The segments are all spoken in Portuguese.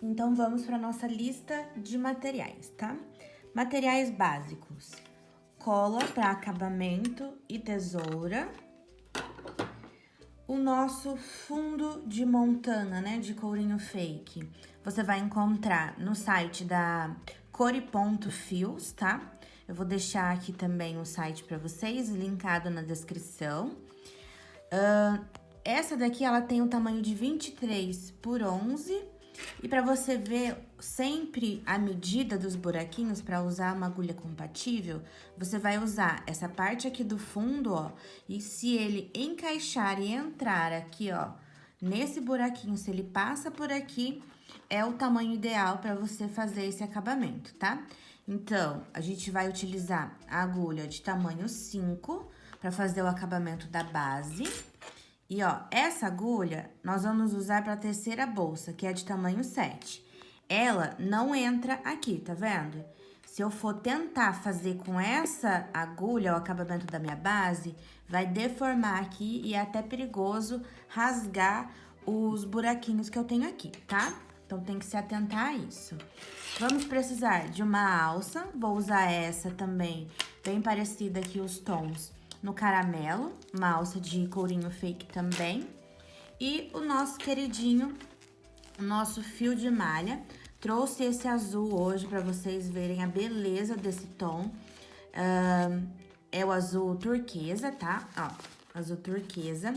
Então, vamos para nossa lista de materiais, tá? Materiais básicos: cola para acabamento e tesoura. O nosso fundo de montana, né, de courinho fake, você vai encontrar no site da Core.fios, tá? Eu vou deixar aqui também o site para vocês, linkado na descrição. Essa daqui, ela tem o tamanho de 23 por 11. E para você ver sempre a medida dos buraquinhos para usar uma agulha compatível, você vai usar essa parte aqui do fundo, ó. E se ele encaixar e entrar aqui, ó, nesse buraquinho, se ele passa por aqui, é o tamanho ideal para você fazer esse acabamento, tá? Então, a gente vai utilizar a agulha de tamanho 5 para fazer o acabamento da base. E, ó, essa agulha nós vamos usar para a terceira bolsa, que é de tamanho 7. Ela não entra aqui, tá vendo? Se eu for tentar fazer com essa agulha o acabamento da minha base, vai deformar aqui e é até perigoso rasgar os buraquinhos que eu tenho aqui, tá? Então, tem que se atentar a isso. Vamos precisar de uma alça, vou usar essa também, bem parecida aqui os tons no caramelo, uma alça de courinho fake também. E o nosso queridinho, o nosso fio de malha. Trouxe esse azul hoje para vocês verem a beleza desse tom. É o azul turquesa, tá? Ó, azul turquesa.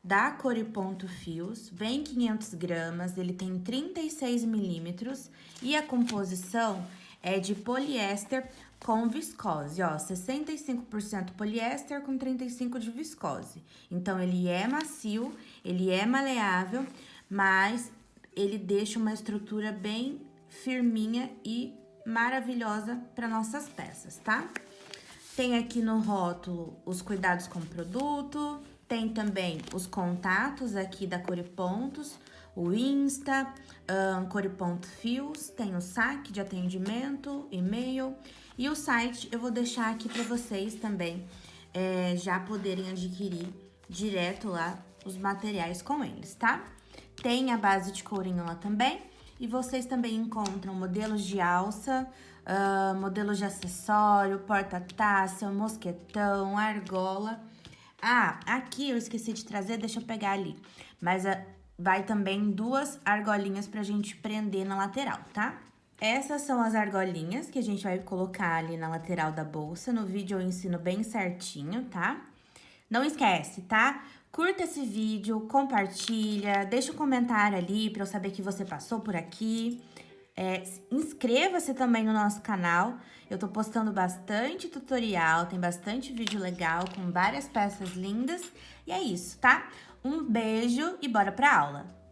Da Core.fios, vem 500 gramas, ele tem 36 milímetros e a composição é de poliéster com viscose, ó, 65% poliéster com 35% de viscose. Então, ele é macio, ele é maleável, mas ele deixa uma estrutura bem firminha e maravilhosa para nossas peças, tá? Tem aqui no rótulo os cuidados com o produto, tem também os contatos aqui da Core Pontos, o Insta, Core.fios, tem o saque de atendimento, e-mail e o site eu vou deixar aqui para vocês também já poderem adquirir direto lá os materiais com eles, tá? Tem a base de courinho lá também e vocês também encontram modelos de alça, modelos de acessório, porta-taça, mosquetão, argola. Ah, aqui eu esqueci de trazer, deixa eu pegar ali. Mas vai também 2 argolinhas pra gente prender na lateral, tá? Essas são as argolinhas que a gente vai colocar ali na lateral da bolsa. No vídeo eu ensino bem certinho, tá? Não esquece, tá? Curta esse vídeo, compartilha, deixa um comentário ali pra eu saber que você passou por aqui. Inscreva-se também no nosso canal, eu tô postando bastante tutorial, tem bastante vídeo legal com várias peças lindas. E é isso, tá? Um beijo e bora pra aula!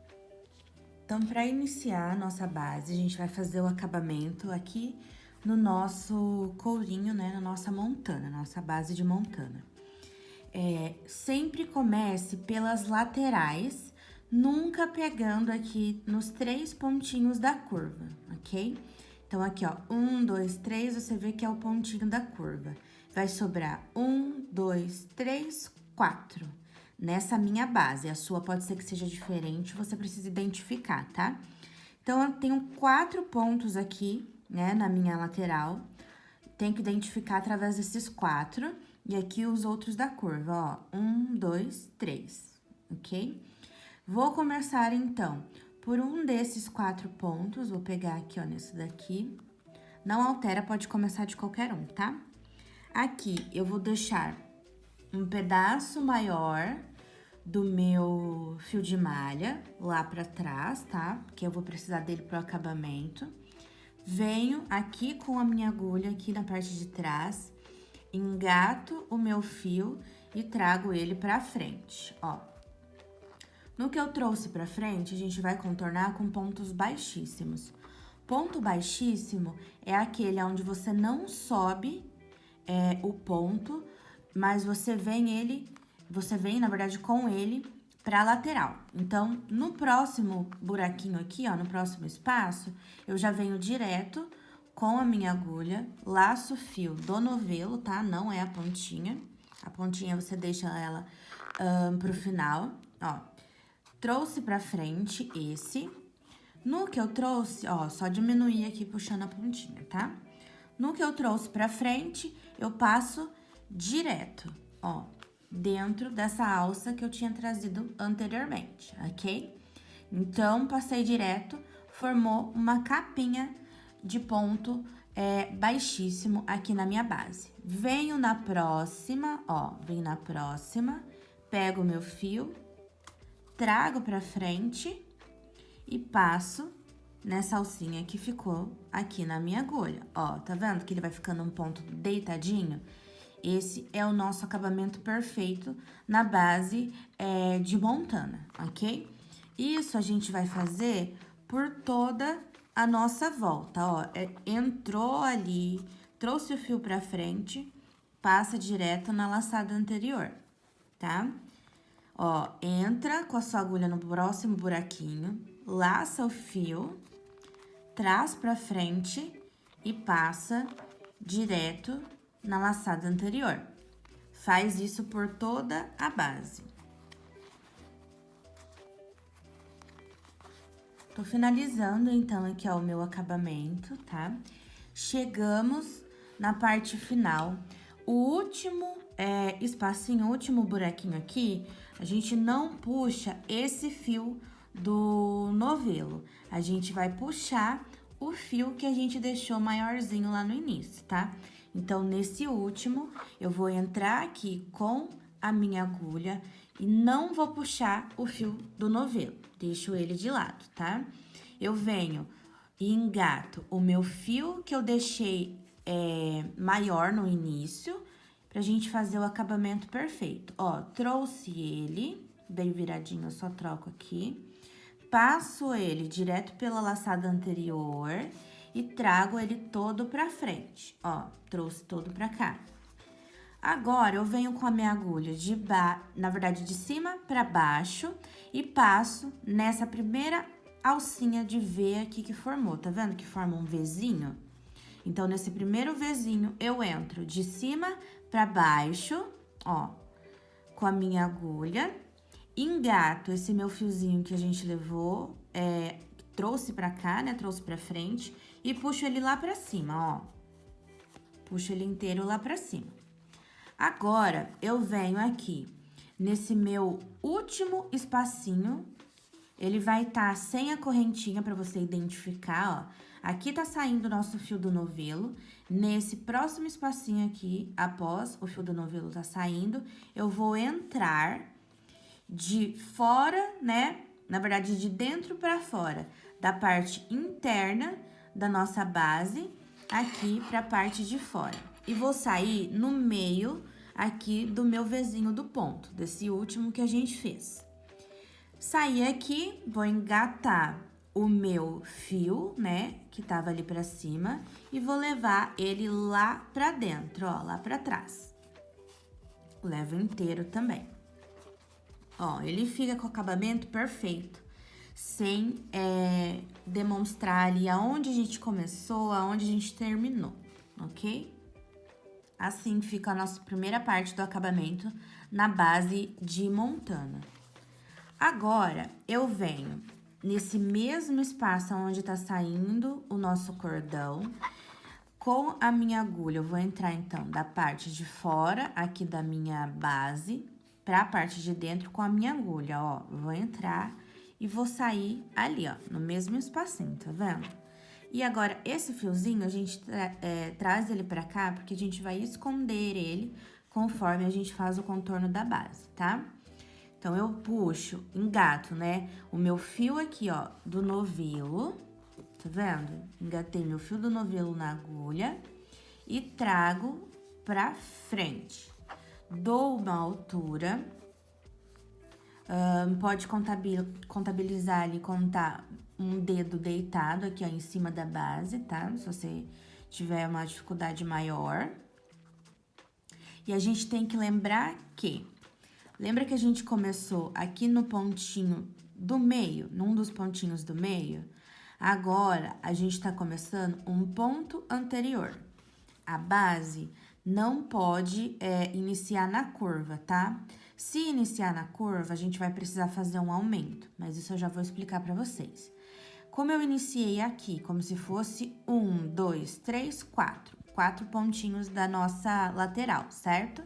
Então, para iniciar a nossa base, a gente vai fazer o acabamento aqui no nosso courinho, né? Na nossa montana, nossa base de montana. Sempre comece pelas laterais, nunca pegando aqui nos 3 pontinhos da curva, ok? Então, aqui, ó, 1, 2, 3, você vê que é o pontinho da curva. Vai sobrar 1, 2, 3, 4. Nessa minha base, a sua pode ser que seja diferente, você precisa identificar, tá? Então, eu tenho 4 pontos aqui, né, na minha lateral. Tem que identificar através desses 4. E aqui os outros da curva, ó. 1, 2, 3, ok? Vou começar, então, por um desses 4 pontos. Vou pegar aqui, ó, nesse daqui. Não altera, pode começar de qualquer um, tá? Aqui, eu vou deixar um pedaço maior do meu fio de malha lá pra trás, tá? Porque eu vou precisar dele pro acabamento. Venho aqui com a minha agulha, aqui na parte de trás, engato o meu fio e trago ele pra frente, ó. No que eu trouxe pra frente, a gente vai contornar com pontos baixíssimos. Ponto baixíssimo é aquele onde você não sobe o ponto, mas você vem, na verdade, com ele pra lateral. Então, no próximo buraquinho aqui, ó, no próximo espaço, eu já venho direto com a minha agulha, laço o fio do novelo, tá? Não é a pontinha. A pontinha você deixa ela pro final, ó. Trouxe pra frente esse. No que eu trouxe, ó, só diminuir aqui puxando a pontinha, tá? No que eu trouxe pra frente, eu passo direto, ó, dentro dessa alça que eu tinha trazido anteriormente, ok? Então, passei direto, formou uma capinha de ponto baixíssimo aqui na minha base. Venho na próxima, ó, venho na próxima, pego o meu fio, trago pra frente e passo nessa alcinha que ficou aqui na minha agulha. Ó, tá vendo que ele vai ficando um ponto deitadinho? Esse é o nosso acabamento perfeito na base de montana, ok? Isso a gente vai fazer por toda a nossa volta, ó. Entrou ali, trouxe o fio pra frente, passa direto na laçada anterior, tá? Ó, entra com a sua agulha no próximo buraquinho, laça o fio, traz pra frente e passa direto na laçada anterior. Faz isso por toda a base. Tô finalizando, então, aqui, ó, o meu acabamento, tá? Chegamos na parte final. O último espacinho, o último buraquinho aqui, a gente não puxa esse fio do novelo. A gente vai puxar o fio que a gente deixou maiorzinho lá no início, tá? Então, nesse último, eu vou entrar aqui com a minha agulha e não vou puxar o fio do novelo, deixo ele de lado, tá? Eu venho e engato o meu fio que eu deixei maior no início, pra gente fazer o acabamento perfeito. Ó, trouxe ele, bem viradinho, eu só troco aqui. Passo ele direto pela laçada anterior e trago ele todo pra frente. Ó, trouxe todo pra cá. Agora, eu venho com a minha agulha na verdade, de cima pra baixo e passo nessa primeira alcinha de V aqui que formou. Tá vendo que forma um Vzinho? Então, nesse primeiro Vzinho, eu entro de cima pra baixo, ó, com a minha agulha, engato esse meu fiozinho que a gente levou, trouxe pra cá, né, trouxe pra frente, e puxo ele lá pra cima, ó. Puxo ele inteiro lá pra cima. Agora, eu venho aqui, nesse meu último espacinho, ele vai estar sem a correntinha pra você identificar, ó. Aqui tá saindo o nosso fio do novelo. Nesse próximo espacinho aqui, após o fio do novelo tá saindo, eu vou entrar de fora, né? Na verdade, de dentro pra fora, da parte interna da nossa base, aqui pra parte de fora. E vou sair no meio aqui do meu Vzinho do ponto, desse último que a gente fez. Saí aqui, vou engatar o meu fio, né, que tava ali pra cima, e vou levar ele lá pra dentro, ó, lá pra trás. Levo inteiro também. Ó, ele fica com o acabamento perfeito, sem demonstrar ali aonde a gente começou, aonde a gente terminou, ok? Assim fica a nossa primeira parte do acabamento na base de montana. Agora, eu venho nesse mesmo espaço onde tá saindo o nosso cordão, com a minha agulha, eu vou entrar, então, da parte de fora, aqui da minha base, pra parte de dentro com a minha agulha, ó. Vou entrar e vou sair ali, ó, no mesmo espacinho, tá vendo? E agora, esse fiozinho, a gente traz ele pra cá, porque a gente vai esconder ele conforme a gente faz o contorno da base, tá? Então, eu puxo, engato, né, o meu fio aqui, ó, do novelo, tá vendo? Engatei meu fio do novelo na agulha e trago pra frente. Dou uma altura, pode contabilizar ali, contar um dedo deitado aqui, ó, em cima da base, tá? Se você tiver uma dificuldade maior. E a gente tem que lembrar que... Lembra que a gente começou aqui no pontinho do meio, num dos pontinhos do meio? Agora, a gente tá começando um ponto anterior. A base não pode iniciar na curva, tá? Se iniciar na curva, a gente vai precisar fazer um aumento, mas isso eu já vou explicar pra vocês. Como eu iniciei aqui, como se fosse 1, 2, 3, 4. 4 pontinhos da nossa lateral, certo?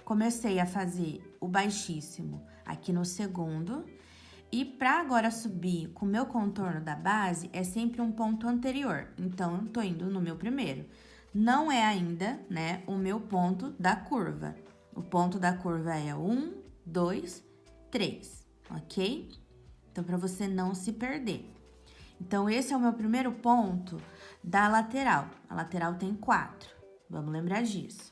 Comecei a fazer o baixíssimo aqui no segundo. E pra agora subir com o meu contorno da base, é sempre um ponto anterior. Então, eu tô indo no meu primeiro. Não é ainda, né, o meu ponto da curva. O ponto da curva é 1, 2, 3, ok? Então, pra você não se perder. Então, esse é o meu primeiro ponto da lateral. A lateral tem 4. Vamos lembrar disso.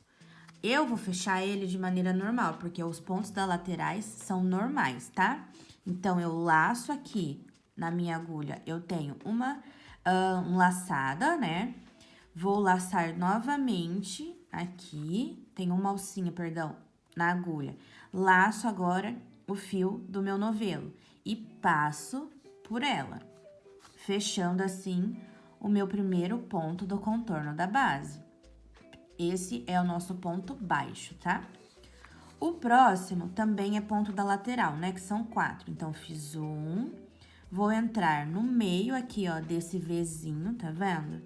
Eu vou fechar ele de maneira normal, porque os pontos das laterais são normais, tá? Então, eu laço aqui na minha agulha, eu tenho uma laçada, né? Vou laçar novamente aqui, tem uma alcinha, perdão, na agulha. Laço agora o fio do meu novelo e passo por ela, fechando assim o meu primeiro ponto do contorno da base. Esse é o nosso ponto baixo, tá? O próximo também é ponto da lateral, né? Que são 4. Então, fiz um, vou entrar no meio aqui, ó, desse Vzinho, tá vendo?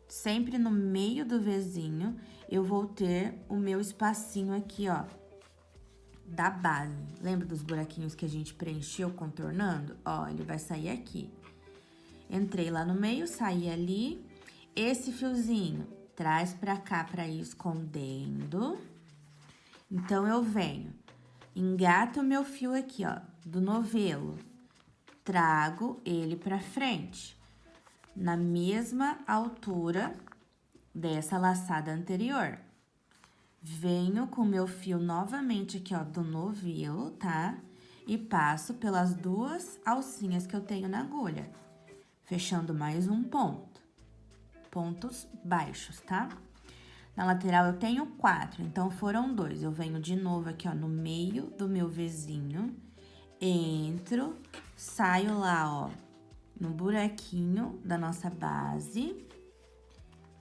Sempre no meio do Vzinho, eu vou ter o meu espacinho aqui, ó, da base. Lembra dos buraquinhos que a gente preencheu contornando? Ó, ele vai sair aqui. Entrei lá no meio, saí ali. Esse fiozinho traz pra cá pra ir escondendo. Então, eu venho, engato o meu fio aqui, ó, do novelo. Trago ele pra frente, na mesma altura dessa laçada anterior. Venho com o meu fio novamente aqui, ó, do novelo, tá? E passo pelas 2 alcinhas que eu tenho na agulha, fechando mais um ponto. Pontos baixos, tá? Na lateral eu tenho 4, então foram 2. Eu venho de novo aqui, ó, no meio do meu Vzinho, entro, saio lá, ó, no buraquinho da nossa base,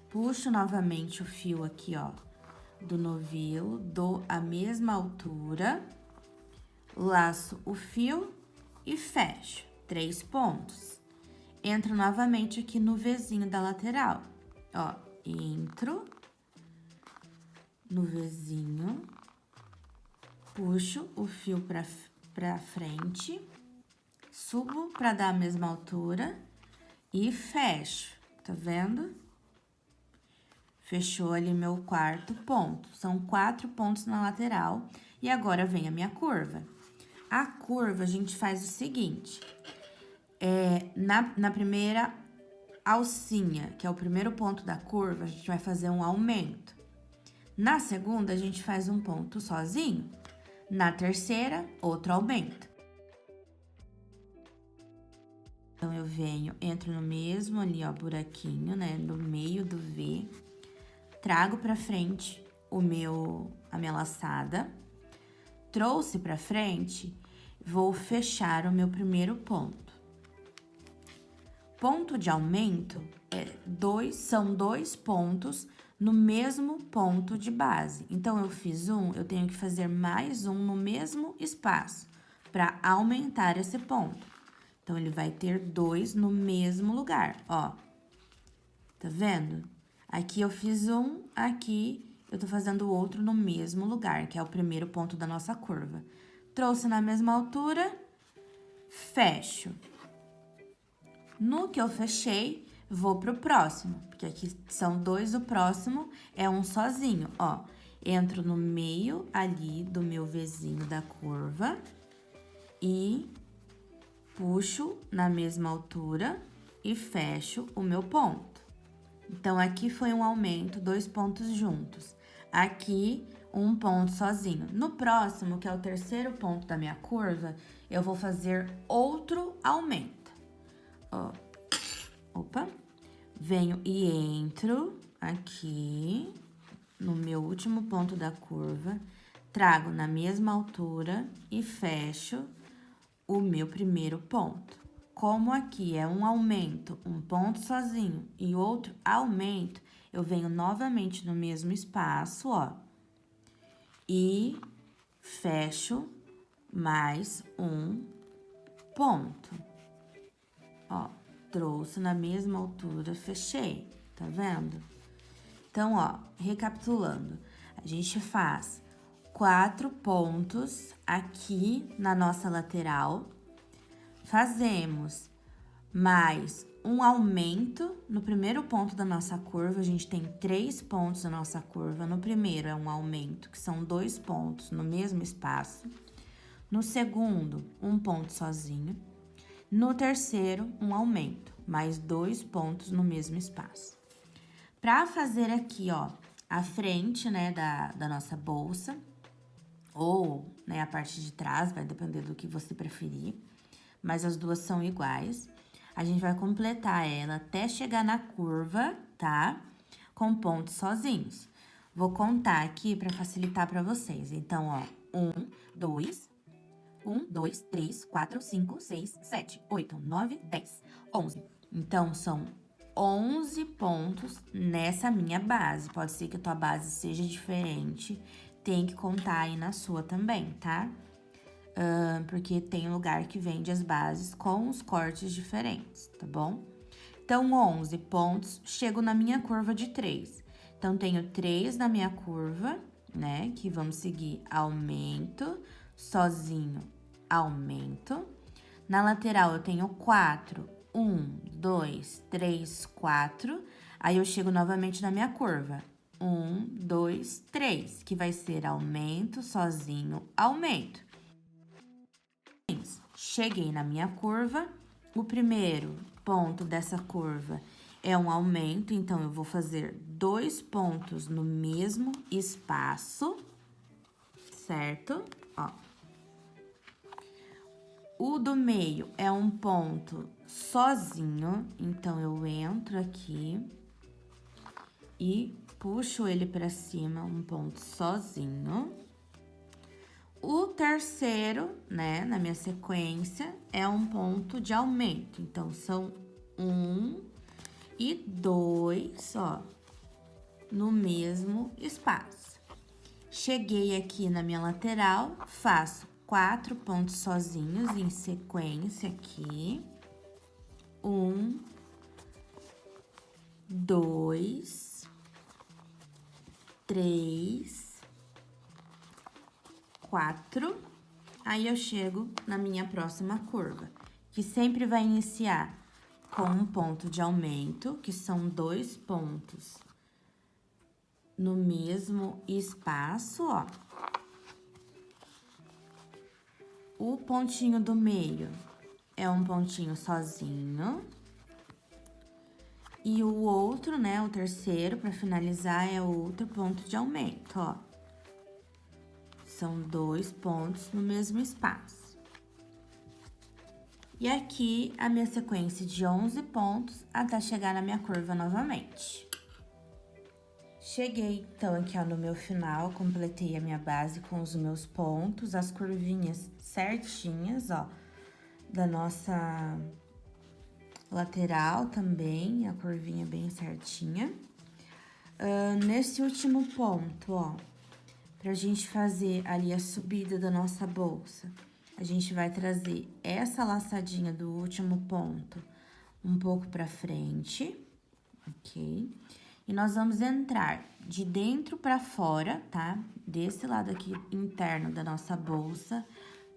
puxo novamente o fio aqui, ó, do novelo, dou a mesma altura, laço o fio e fecho 3 pontos. Entro novamente aqui no Vzinho da lateral, ó, entro no Vzinho, puxo o fio pra frente, subo pra dar a mesma altura e fecho, tá vendo? Fechou ali meu quarto ponto. São 4 pontos na lateral e agora vem a minha curva. A curva a gente faz o seguinte, na primeira alcinha, que é o primeiro ponto da curva, a gente vai fazer um aumento. Na segunda, a gente faz um ponto sozinho. Na terceira, outro aumento. Então, eu venho, entro no mesmo ali, ó, buraquinho, né, no meio do V. Trago pra frente a minha laçada. Trouxe pra frente, vou fechar o meu primeiro ponto. Ponto de aumento são 2 pontos no mesmo ponto de base. Então, eu fiz um, eu tenho que fazer mais um no mesmo espaço para aumentar esse ponto. Então, ele vai ter 2 no mesmo lugar, ó. Tá vendo? Aqui eu fiz um, aqui eu tô fazendo outro no mesmo lugar, que é o primeiro ponto da nossa curva. Trouxe na mesma altura, fecho. No que eu fechei, vou pro próximo, porque aqui são 2, o próximo é um sozinho, ó. Entro no meio ali do meu Vzinho da curva e puxo na mesma altura e fecho o meu ponto. Então, aqui foi um aumento, 2 pontos juntos. Aqui, um ponto sozinho. No próximo, que é o terceiro ponto da minha curva, eu vou fazer outro aumento. Ó, opa, venho e entro aqui no meu último ponto da curva, trago na mesma altura e fecho o meu primeiro ponto. Como aqui é um aumento, um ponto sozinho e outro aumento, eu venho novamente no mesmo espaço, ó, e fecho mais um ponto. Ó, trouxe na mesma altura, fechei, tá vendo? Então, ó, recapitulando, a gente faz 4 pontos aqui na nossa lateral, fazemos mais um aumento no primeiro ponto da nossa curva, a gente tem 3 pontos na nossa curva. No primeiro é um aumento, que são 2 pontos no mesmo espaço. No segundo, um ponto sozinho. No terceiro, um aumento, mais 2 pontos no mesmo espaço. Para fazer aqui, ó, a frente, né, da nossa bolsa, ou, né, a parte de trás, vai depender do que você preferir, mas as duas são iguais. A gente vai completar ela até chegar na curva, tá? Com pontos sozinhos. Vou contar aqui para facilitar para vocês. Então, ó, 1, 2, 3, 4, 5, 6, 7, 8, 9, 10, 11. Então, são 11 pontos nessa minha base. Pode ser que a tua base seja diferente, tem que contar aí na sua também, tá? Porque tem lugar que vende as bases com os cortes diferentes, tá bom? Então, 11 pontos, chego na minha curva de 3. Então, tenho 3 na minha curva, né? Que vamos seguir aumento, sozinho, aumento. Na lateral, eu tenho 4. 1, 2, 3, 4. Aí, eu chego novamente na minha curva. 1, 2, 3, que vai ser aumento, sozinho, aumento. Cheguei na minha curva, o primeiro ponto dessa curva é um aumento, então eu vou fazer 2 pontos no mesmo espaço, certo? Ó. O do meio é um ponto sozinho, então eu entro aqui e puxo ele pra cima, um ponto sozinho. O terceiro, né, na minha sequência, é um ponto de aumento. Então, são 1 e 2, ó, no mesmo espaço. Cheguei aqui na minha lateral, faço 4 pontos sozinhos em sequência aqui. 1, 2, 3, 4, aí eu chego na minha próxima curva, que sempre vai iniciar com um ponto de aumento, que são 2 pontos no mesmo espaço, ó. O pontinho do meio é um pontinho sozinho. E o outro, né, o terceiro, para finalizar, é outro ponto de aumento, ó. São 2 pontos no mesmo espaço. E aqui, a minha sequência de 11 pontos até chegar na minha curva novamente. Cheguei, então, aqui, ó, no meu final, completei a minha base com os meus pontos, as curvinhas certinhas, ó, da nossa lateral também, a curvinha bem certinha. Nesse último ponto, ó, pra gente fazer ali a subida da nossa bolsa, a gente vai trazer essa laçadinha do último ponto um pouco pra frente, ok? E nós vamos entrar de dentro pra fora, tá? Desse lado aqui interno da nossa bolsa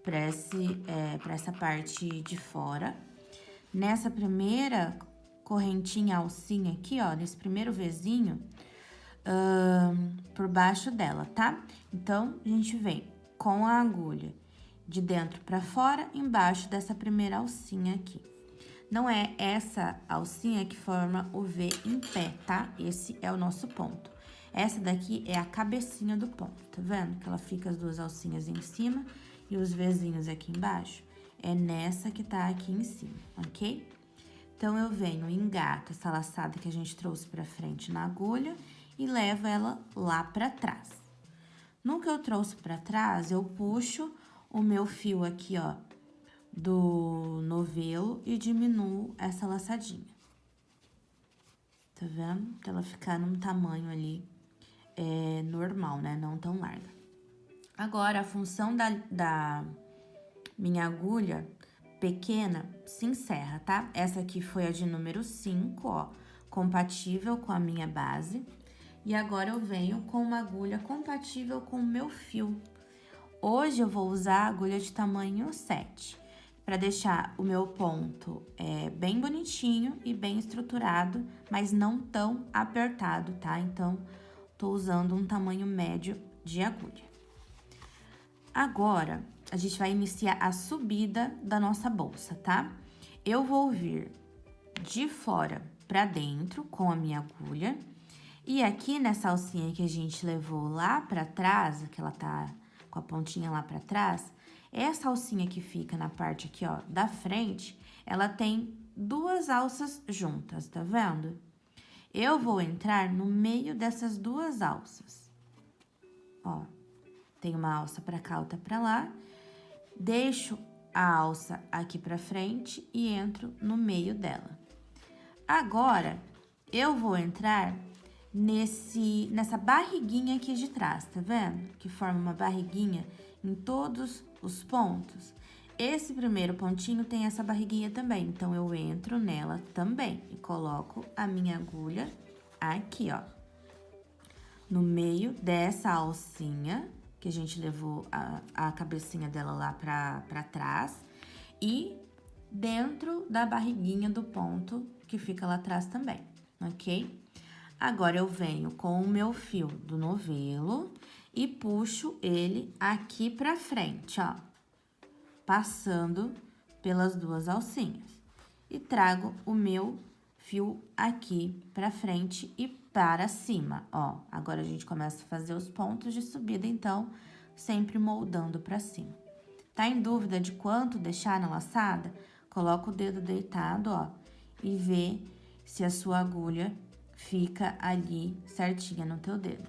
pra essa parte de fora. Nessa primeira correntinha, alcinha aqui, ó, nesse primeiro Vzinho, por baixo dela, tá? Então, a gente vem com a agulha de dentro pra fora, embaixo dessa primeira alcinha aqui. Não é essa alcinha que forma o V em pé, tá? Esse é o nosso ponto. Essa daqui é a cabecinha do ponto, tá vendo? Que ela fica as duas alcinhas em cima e os Vzinhos aqui embaixo. É nessa que tá aqui em cima, ok? Então, eu venho, engato essa laçada que a gente trouxe pra frente na agulha e levo ela lá pra trás. No que eu trouxe pra trás, eu puxo o meu fio aqui, ó, do novelo e diminuo essa laçadinha. Tá vendo? Pra ela ficar num tamanho ali normal, né? Não tão larga. Agora, a função da minha agulha pequena, se encerra, tá? Essa aqui foi a de número 5, ó, compatível com a minha base. E agora eu venho com uma agulha compatível com o meu fio. Hoje eu vou usar a agulha de tamanho 7, para deixar o meu ponto bem bonitinho e bem estruturado, mas não tão apertado, tá? Então, tô usando um tamanho médio de agulha. Agora, a gente vai iniciar a subida da nossa bolsa, tá? Eu vou vir de fora para dentro com a minha agulha. E aqui nessa alcinha que a gente levou lá para trás, que ela tá com a pontinha lá para trás, essa alcinha que fica na parte aqui, ó, da frente, ela tem 2 alças juntas, tá vendo? Eu vou entrar no meio dessas 2 alças. Ó, tem uma alça para cá, outra para lá. Deixo a alça aqui para frente e entro no meio dela. Agora, eu vou entrar nessa barriguinha aqui de trás, tá vendo? Que forma uma barriguinha em todos os pontos. Esse primeiro pontinho tem essa barriguinha também, então eu entro nela também e coloco a minha agulha aqui, ó, no meio dessa alcinha, que a gente levou a cabecinha dela lá pra trás, e dentro da barriguinha do ponto que fica lá atrás também, ok? Agora, eu venho com o meu fio do novelo e puxo ele aqui pra frente, ó, passando pelas 2 alcinhas. E trago o meu fio aqui pra frente e para cima, ó. Agora, a gente começa a fazer os pontos de subida, então, sempre moldando pra cima. Tá em dúvida de quanto deixar na laçada? Coloca o dedo deitado, ó, e vê se a sua agulha fica ali certinha no teu dedo.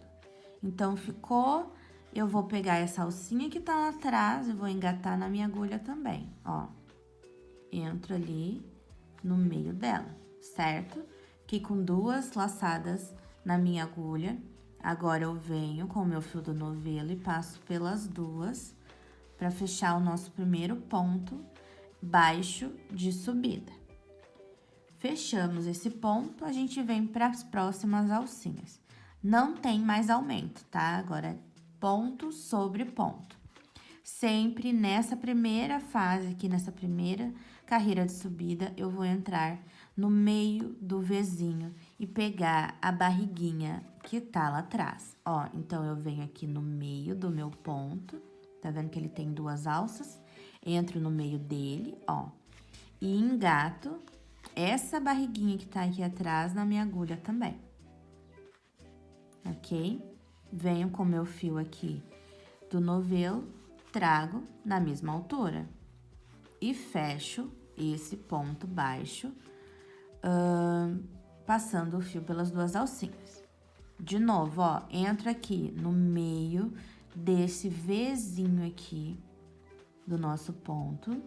Então, ficou, eu vou pegar essa alcinha que tá lá atrás e vou engatar na minha agulha também, ó. Entro ali no meio dela, certo? Fiquei com 2 laçadas na minha agulha. Agora, eu venho com o meu fio do novelo e passo pelas 2 para fechar o nosso primeiro ponto baixo de subida. Fechamos esse ponto, a gente vem para as próximas alcinhas. Não tem mais aumento, tá? Agora é ponto sobre ponto. Sempre nessa primeira fase aqui, nessa primeira carreira de subida, eu vou entrar no meio do Vzinho e pegar a barriguinha que tá lá atrás. Ó, então, eu venho aqui no meio do meu ponto, tá vendo que ele tem 2 alças? Entro no meio dele, ó, e engato essa barriguinha que tá aqui atrás na minha agulha também, ok? Venho com o meu fio aqui do novelo, trago na mesma altura e fecho esse ponto baixo, passando o fio pelas 2 alcinhas. De novo, ó, entro aqui no meio desse Vzinho aqui do nosso ponto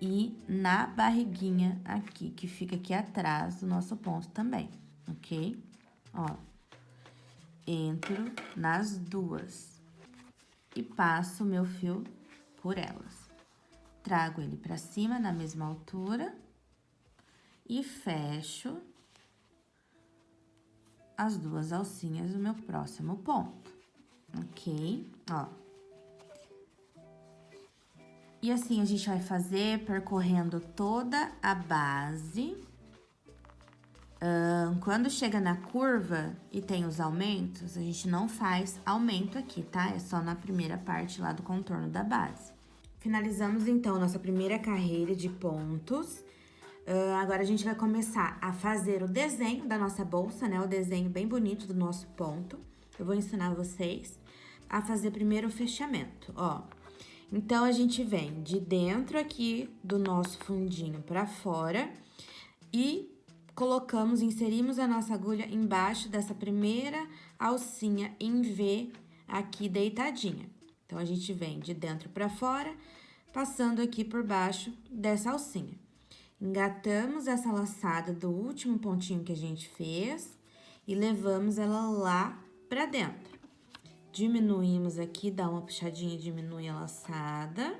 e na barriguinha aqui, que fica aqui atrás do nosso ponto também, ok? Ó, entro nas 2 e passo o meu fio por elas. Trago ele pra cima na mesma altura e fecho as 2 alcinhas do meu próximo ponto, ok? Ó. E assim, a gente vai fazer percorrendo toda a base. Quando chega na curva e tem os aumentos, a gente não faz aumento aqui, tá? É só na primeira parte lá do contorno da base. Finalizamos, então, nossa primeira carreira de pontos. Agora, a gente vai começar a fazer o desenho da nossa bolsa, né? O desenho bem bonito do nosso ponto. Eu vou ensinar vocês a fazer primeiro o fechamento, ó. Então, a gente vem de dentro aqui do nosso fundinho pra fora e inserimos a nossa agulha embaixo dessa primeira alcinha em V aqui deitadinha. Então, a gente vem de dentro pra fora, passando aqui por baixo dessa alcinha. Engatamos essa laçada do último pontinho que a gente fez e levamos ela lá pra dentro. Diminuímos aqui, dá uma puxadinha, diminui a laçada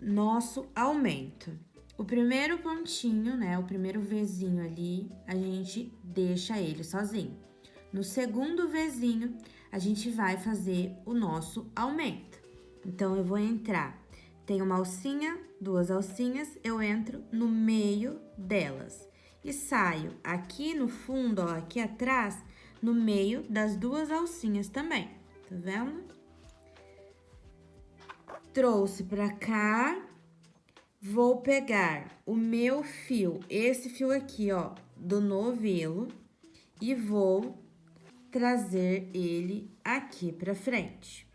nosso aumento. O primeiro pontinho, né, o primeiro Vzinho ali, a gente deixa ele sozinho. No segundo Vzinho, a gente vai fazer o nosso aumento. Então, eu vou entrar, tem uma alcinha, duas alcinhas, eu entro no meio delas. E saio aqui no fundo, ó, aqui atrás, no meio das duas alcinhas também, tá vendo? Trouxe pra cá, vou pegar o meu fio, esse fio aqui, ó, do novelo, e vou trazer ele aqui pra frente.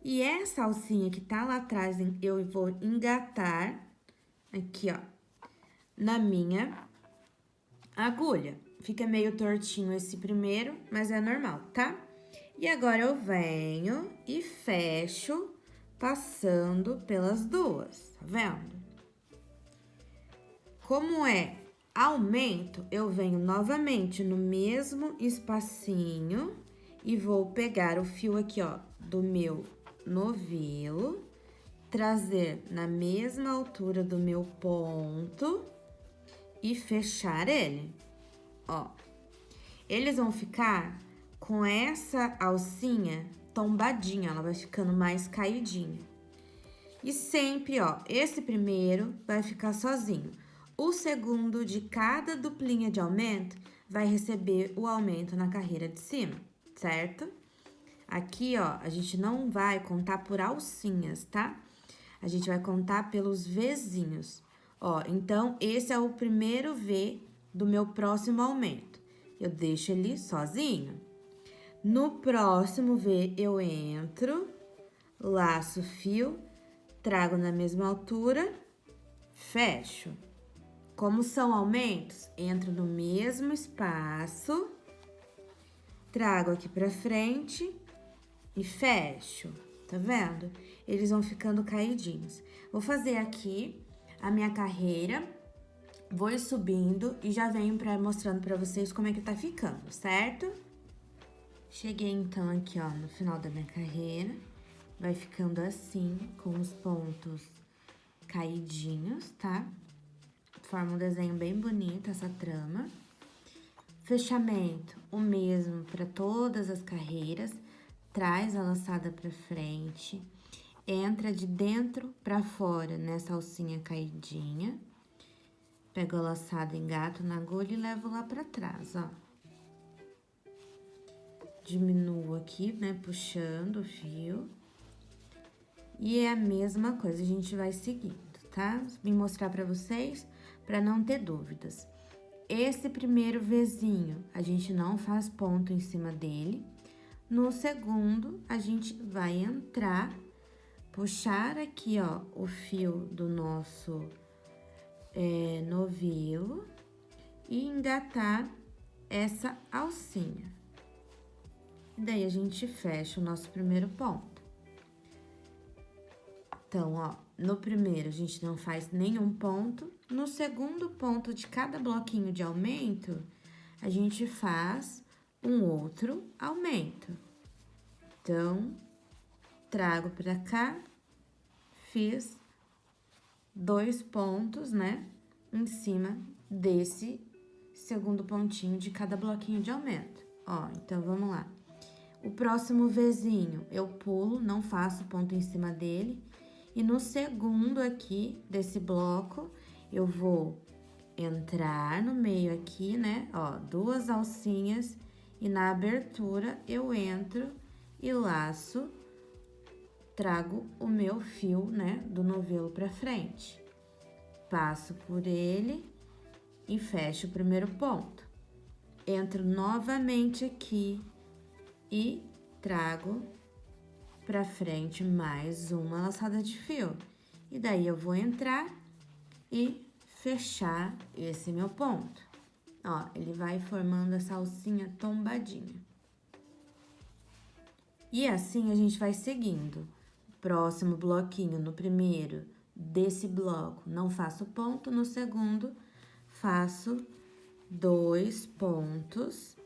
E essa alcinha que tá lá atrás, eu vou engatar aqui, ó, na minha agulha. Fica meio tortinho esse primeiro, mas é normal, tá? E agora eu venho e fecho passando pelas duas, tá vendo? Como é aumento, eu venho novamente no mesmo espacinho e vou pegar o fio aqui, ó, do meu novelo, trazer na mesma altura do meu ponto e fechar ele, ó. Eles vão ficar com essa alcinha tombadinha, ela vai ficando mais caidinha. E sempre, ó, esse primeiro vai ficar sozinho. O segundo de cada duplinha de aumento vai receber o aumento na carreira de cima, certo? Aqui, ó, a gente não vai contar por alcinhas, tá? A gente vai contar pelos Vzinhos. Ó, então, esse é o primeiro V do meu próximo aumento. Eu deixo ele sozinho. No próximo V, eu entro, laço o fio, trago na mesma altura, fecho. Como são aumentos, entro no mesmo espaço, trago aqui pra frente e fecho, tá vendo? Eles vão ficando caidinhos. Vou fazer aqui a minha carreira, vou ir subindo e já venho mostrando pra vocês como é que tá ficando, certo? Cheguei então aqui, ó, no final da minha carreira, vai ficando assim, com os pontos caidinhos, tá? Forma um desenho bem bonito essa trama. Fechamento, o mesmo para todas as carreiras. Traz a laçada para frente. Entra de dentro para fora nessa alcinha caidinha. Pego a laçada, engato na agulha e levo lá para trás, ó. Diminuo aqui, né, puxando o fio. E é a mesma coisa, a gente vai seguindo, tá? Vim mostrar para vocês, para não ter dúvidas. Esse primeiro Vzinho, a gente não faz ponto em cima dele. No segundo, a gente vai entrar, puxar aqui, ó, o fio do nosso novelo e engatar essa alcinha. E daí, a gente fecha o nosso primeiro ponto. Então, ó, no primeiro, a gente não faz nenhum ponto. No segundo ponto de cada bloquinho de aumento, a gente faz um outro aumento. Então, trago pra cá, fiz 2 pontos, né, em cima desse segundo pontinho de cada bloquinho de aumento. Ó, então, vamos lá. O próximo Vzinho, eu pulo, não faço ponto em cima dele. E no segundo aqui desse bloco, eu vou entrar no meio aqui, né? Ó, 2 alcinhas e na abertura eu entro e laço, trago o meu fio, né, do novelo pra frente. Passo por ele e fecho o primeiro ponto. Entro novamente aqui e trago pra frente mais uma laçada de fio. E daí, eu vou entrar e fechar esse meu ponto. Ó, ele vai formando essa alcinha tombadinha. E assim, a gente vai seguindo. Próximo bloquinho, no primeiro desse bloco, não faço ponto. No segundo, faço 2 pontos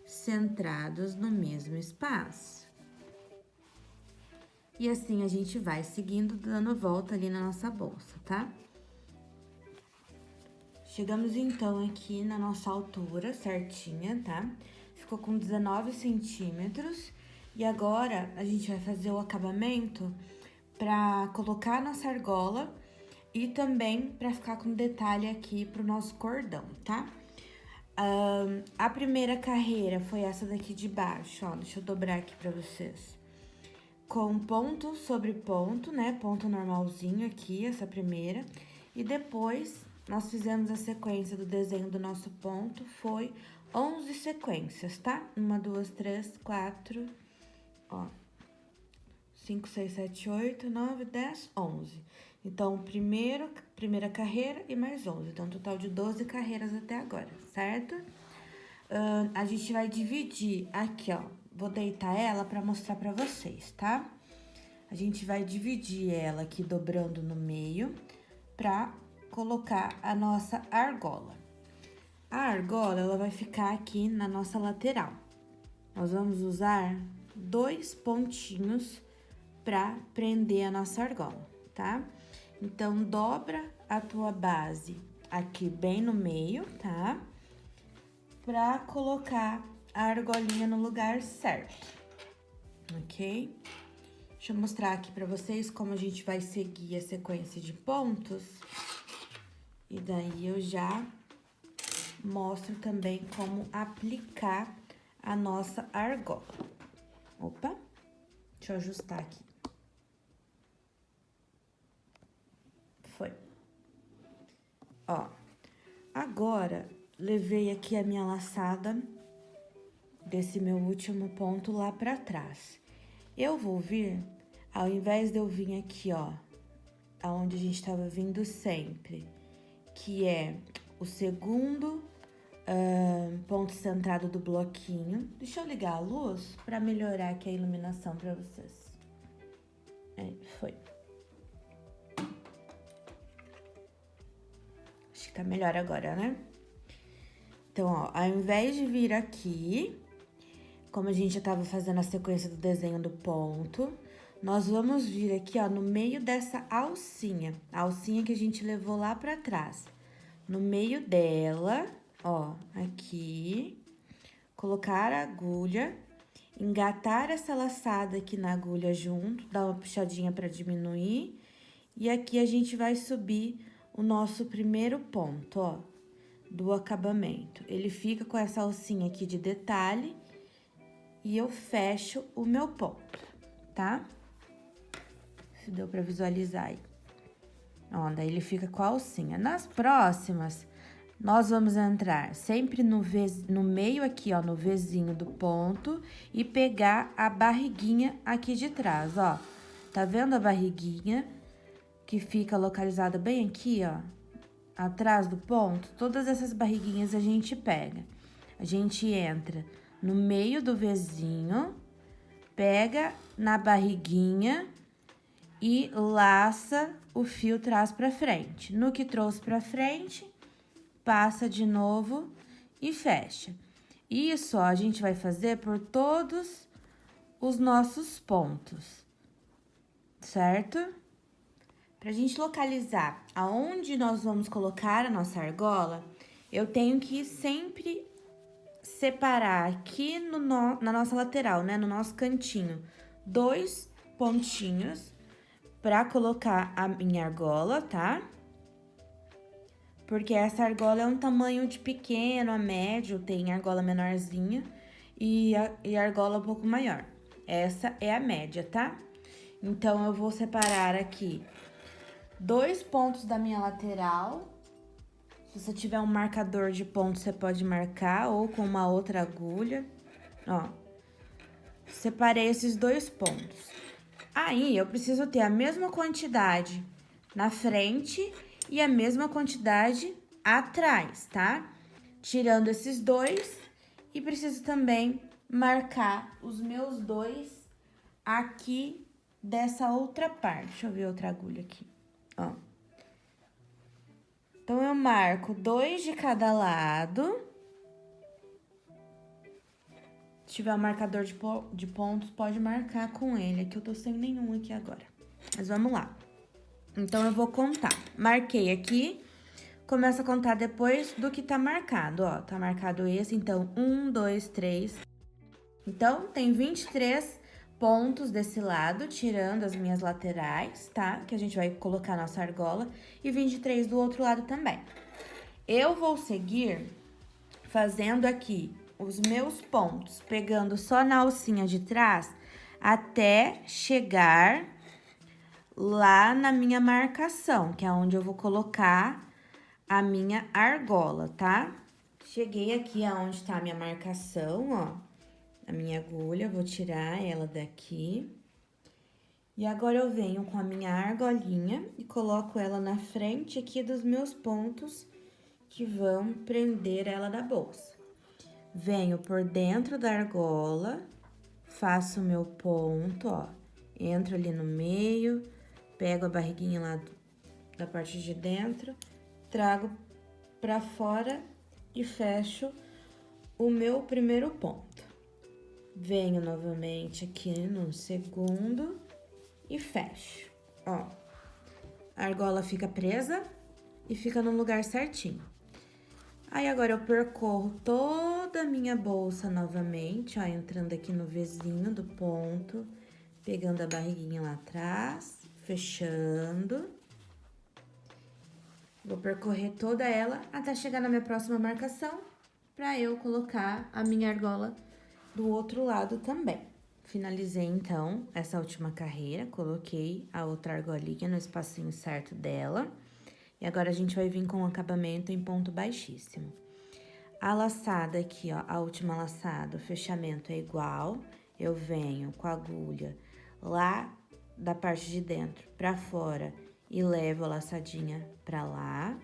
centrados no mesmo espaço. E assim a gente vai seguindo, dando volta ali na nossa bolsa, tá? Chegamos então aqui na nossa altura certinha, tá? Ficou com 19 centímetros. E agora a gente vai fazer o acabamento pra colocar a nossa argola e também pra ficar com detalhe aqui pro nosso cordão, tá? A primeira carreira foi essa daqui de baixo, ó. Deixa eu dobrar aqui pra vocês. Com ponto sobre ponto, né? Ponto normalzinho aqui, essa primeira. E depois, nós fizemos a sequência do desenho do nosso ponto, foi 11 sequências, tá? 1, 2, 3, 4, ó. 5, 6, 7, 8, 9, 10, 11. Então, primeira carreira e mais 11. Então, um total de 12 carreiras até agora, certo? A gente vai dividir aqui, ó. Vou deitar ela pra mostrar pra vocês, tá? A gente vai dividir ela aqui, dobrando no meio, pra colocar a nossa argola. A argola, ela vai ficar aqui na nossa lateral. Nós vamos usar 2 pontinhos pra prender a nossa argola, tá? Então, dobra a tua base aqui bem no meio, tá? Pra colocar a argolinha no lugar certo, ok? Deixa eu mostrar aqui pra vocês como a gente vai seguir a sequência de pontos. E daí eu já mostro também como aplicar a nossa argola. Opa, deixa eu ajustar aqui. Foi. Ó, agora levei aqui a minha laçada desse meu último ponto lá pra trás. Eu vou vir, ao invés de eu vir aqui, ó, aonde a gente tava vindo sempre, que é o segundo ponto centrado do bloquinho. Deixa eu ligar a luz pra melhorar aqui a iluminação pra vocês. Foi. Acho que tá melhor agora, né? Então, ó, ao invés de vir aqui, como a gente já tava fazendo a sequência do desenho do ponto, nós vamos vir aqui, ó, no meio dessa alcinha. A alcinha que a gente levou lá pra trás. No meio dela, ó, aqui, colocar a agulha, engatar essa laçada aqui na agulha junto, dar uma puxadinha pra diminuir. E aqui a gente vai subir o nosso primeiro ponto, ó, do acabamento. Ele fica com essa alcinha aqui de detalhe e eu fecho o meu ponto, tá? Se deu pra visualizar aí. Ó, daí ele fica com a alcinha. Nas próximas, nós vamos entrar sempre no meio aqui, ó, no Vzinho do ponto e pegar a barriguinha aqui de trás, ó. Tá vendo a barriguinha que fica localizada bem aqui, ó, atrás do ponto? Todas essas barriguinhas a gente pega. A gente entra no meio do Vzinho, pega na barriguinha e laça o fio trás pra frente. No que trouxe pra frente, passa de novo e fecha. Isso, ó, a gente vai fazer por todos os nossos pontos, certo? Pra gente localizar aonde nós vamos colocar a nossa argola, eu tenho que sempre separar aqui na nossa lateral, né, no nosso cantinho, 2 pontinhos pra colocar a minha argola, tá? Porque essa argola é um tamanho de pequeno a médio, tem argola menorzinha e argola um pouco maior. Essa é a média, tá? Então, eu vou separar aqui 2 pontos da minha lateral. Se você tiver um marcador de ponto, você pode marcar ou com uma outra agulha. Ó, separei esses 2 pontos. Aí, eu preciso ter a mesma quantidade na frente e a mesma quantidade atrás, tá? Tirando esses 2, e preciso também marcar os meus 2 aqui dessa outra parte. Deixa eu ver outra agulha aqui, ó. Então, eu marco 2 de cada lado. Se tiver um marcador de pontos, pode marcar com ele. Aqui eu tô sem nenhum aqui agora. Mas vamos lá. Então, eu vou contar. Marquei aqui. Começa a contar depois do que tá marcado, ó. Tá marcado esse, então, 1, 2, 3. Então, tem 23 pontos desse lado, tirando as minhas laterais, tá? Que a gente vai colocar nossa argola. E 23 do outro lado também. Eu vou seguir fazendo aqui os meus pontos, pegando só na alcinha de trás, até chegar lá na minha marcação, que é onde eu vou colocar a minha argola, tá? Cheguei aqui aonde tá a minha marcação, ó, a minha agulha, vou tirar ela daqui. E agora eu venho com a minha argolinha e coloco ela na frente aqui dos meus pontos que vão prender ela da bolsa. Venho por dentro da argola, faço o meu ponto, ó, entro ali no meio, pego a barriguinha lá da parte de dentro, trago pra fora e fecho o meu primeiro ponto. Venho novamente aqui no segundo e fecho, ó. A argola fica presa e fica no lugar certinho. Aí, agora eu percorro toda a minha bolsa novamente, ó, entrando aqui no Vzinho do ponto, pegando a barriguinha lá atrás, fechando. Vou percorrer toda ela até chegar na minha próxima marcação, pra eu colocar a minha argola do outro lado também. Finalizei, então, essa última carreira, coloquei a outra argolinha no espacinho certo dela. E agora, a gente vai vir com o acabamento em ponto baixíssimo. A laçada aqui, ó, a última laçada, o fechamento é igual. Eu venho com a agulha lá da parte de dentro pra fora e levo a laçadinha pra lá.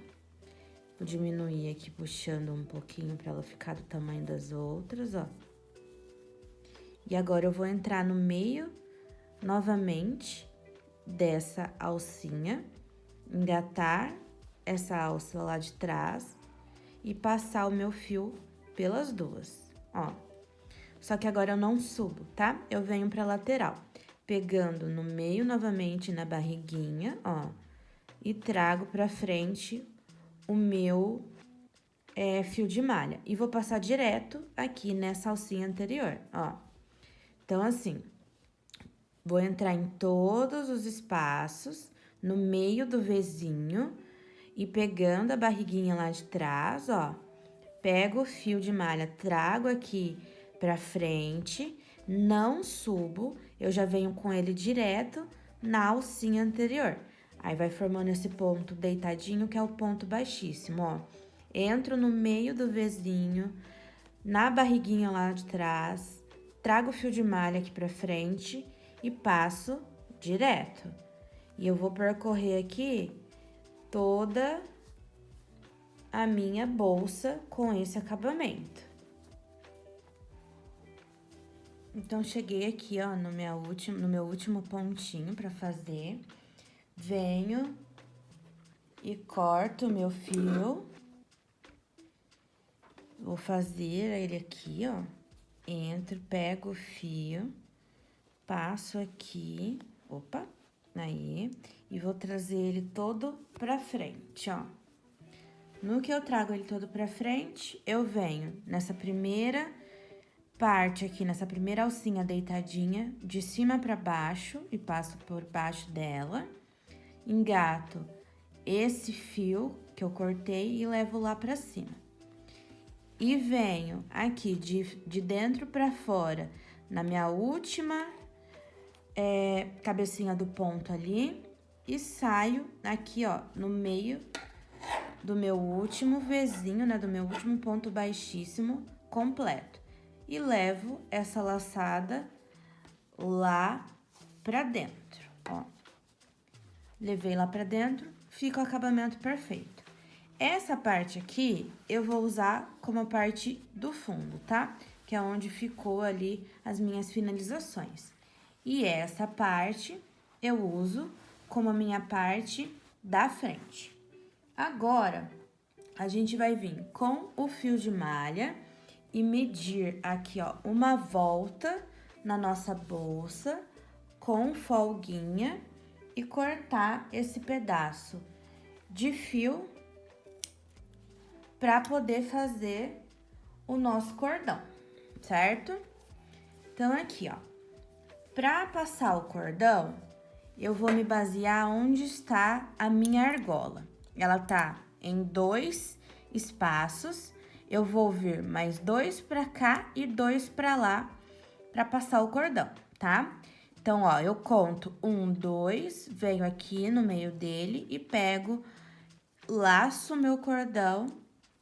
Vou diminuir aqui, puxando um pouquinho pra ela ficar do tamanho das outras, ó. E agora, eu vou entrar no meio, novamente, dessa alcinha, engatar essa alça lá de trás e passar o meu fio pelas duas, ó. Só que agora eu não subo, tá? Eu venho pra lateral, pegando no meio novamente na barriguinha, ó, e trago pra frente o meu fio de malha. E vou passar direto aqui nessa alcinha anterior, ó. Então, assim, vou entrar em todos os espaços, no meio do Vzinho, e pegando a barriguinha lá de trás, ó, pego o fio de malha, trago aqui pra frente, não subo, eu já venho com ele direto na alcinha anterior. Aí, vai formando esse ponto deitadinho, que é o ponto baixíssimo, ó. Entro no meio do Vzinho, na barriguinha lá de trás, trago o fio de malha aqui pra frente e passo direto. E eu vou percorrer aqui toda a minha bolsa com esse acabamento. Então, cheguei aqui, ó, no meu último pontinho pra fazer. Venho e corto o meu fio. Vou fazer ele aqui, ó. Entro, pego o fio, passo aqui, opa, aí, e vou trazer ele todo pra frente, ó. No que eu trago ele todo pra frente, eu venho nessa primeira parte aqui, nessa primeira alcinha deitadinha, de cima pra baixo, e passo por baixo dela, engato esse fio que eu cortei e levo lá pra cima. E venho aqui de dentro pra fora, na minha última cabecinha do ponto ali, e saio aqui, ó, no meio do meu último Vzinho, né, do meu último ponto baixíssimo completo. E levo essa laçada lá pra dentro, ó. Levei lá pra dentro, fica o acabamento perfeito. Essa parte aqui, eu vou usar como a parte do fundo, tá? Que é onde ficou ali as minhas finalizações. E essa parte, eu uso como a minha parte da frente. Agora, a gente vai vir com o fio de malha e medir aqui, ó, uma volta na nossa bolsa com folguinha e cortar esse pedaço de fio para poder fazer o nosso cordão, certo? Então, aqui, ó, para passar o cordão, eu vou me basear onde está a minha argola. Ela tá em 2 espaços, eu vou vir mais 2 para cá e 2 para lá para passar o cordão, tá? Então, ó, eu conto 1, 2, venho aqui no meio dele e pego, laço meu cordão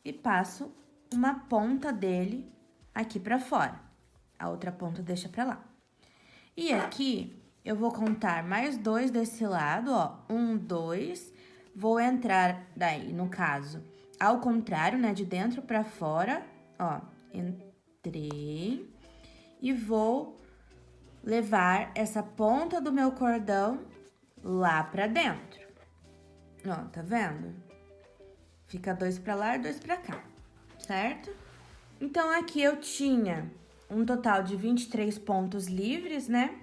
e passo uma ponta dele aqui pra fora. A outra ponta deixa pra lá. E aqui, eu vou contar mais 2 desse lado, ó. 1, 2. Vou entrar daí, no caso, ao contrário, né? De dentro pra fora, ó. Entrei. E vou levar essa ponta do meu cordão lá pra dentro. Ó, tá vendo? Fica 2 pra lá e 2 pra cá, certo? Então, aqui eu tinha um total de 23 pontos livres, né?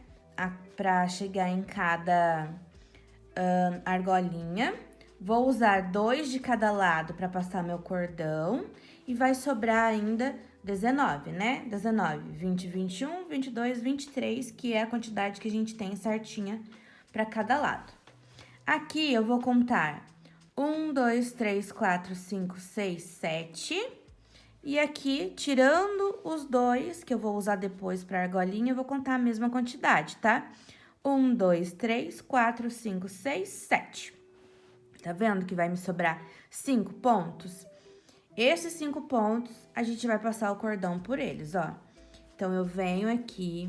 Pra chegar em cada argolinha. Vou usar 2 de cada lado pra passar meu cordão. E vai sobrar ainda 19, né? 19, 20, 21, 22, 23, que é a quantidade que a gente tem certinha pra cada lado. Aqui eu vou contar 1, 2, 3, 4, 5, 6, 7. E aqui, tirando os 2, que eu vou usar depois pra argolinha, eu vou contar a mesma quantidade, tá? 1, 2, 3, 4, 5, 6, 7. Tá vendo que vai me sobrar 5 pontos? Esses 5 pontos, a gente vai passar o cordão por eles, ó. Então, eu venho aqui,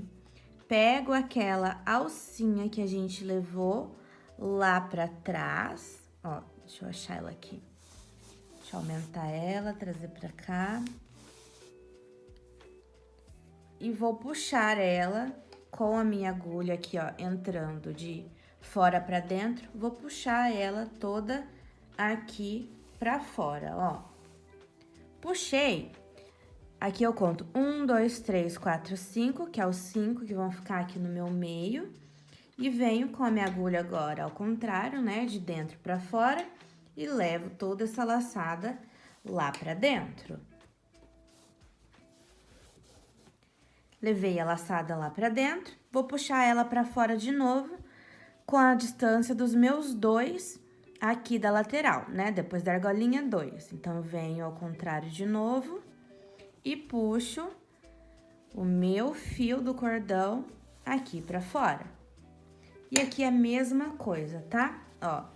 pego aquela alcinha que a gente levou lá pra trás, ó, deixa eu achar ela aqui. Deixa eu aumentar ela, trazer pra cá. E vou puxar ela com a minha agulha aqui, ó, entrando de fora pra dentro. Vou puxar ela toda aqui pra fora, ó. Puxei. Aqui eu conto 1, 2, 3, 4, 5, que é os 5 que vão ficar aqui no meu meio. E venho com a minha agulha agora ao contrário, né, de dentro pra fora. E levo toda essa laçada lá pra dentro. Levei a laçada lá pra dentro, vou puxar ela pra fora de novo, com a distância dos meus 2 aqui da lateral, né? Depois da argolinha, 2. Então, eu venho ao contrário de novo e puxo o meu fio do cordão aqui pra fora. E aqui é a mesma coisa, tá? Ó.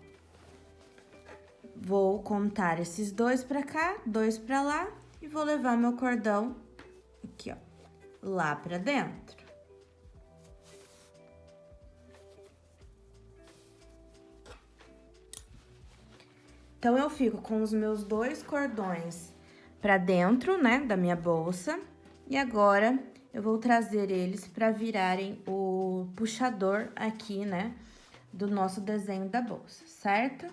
Vou contar esses 2 pra cá, 2 pra lá e vou levar meu cordão aqui, ó, lá pra dentro. Então, eu fico com os meus 2 cordões pra dentro, né, da minha bolsa. E agora, eu vou trazer eles pra virarem o puxador aqui, né, do nosso desenho da bolsa, certo?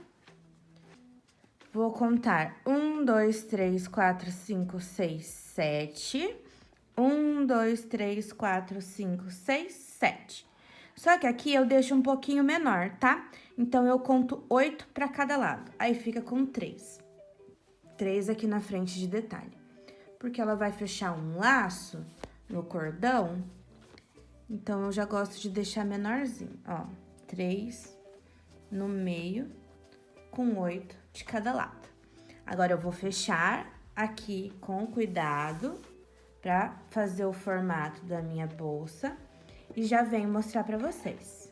Vou contar 1, 2, 3, 4, 5, 6, 7. 1, 2, 3, 4, 5, 6, 7. Só que aqui eu deixo um pouquinho menor, tá? Então, eu conto 8 pra cada lado. Aí, fica com 3. 3 aqui na frente de detalhe. Porque ela vai fechar um laço no cordão, então, eu já gosto de deixar menorzinho, ó. 3 no meio, com 8 de cada lado. Agora, eu vou fechar aqui com cuidado pra fazer o formato da minha bolsa e já venho mostrar pra vocês.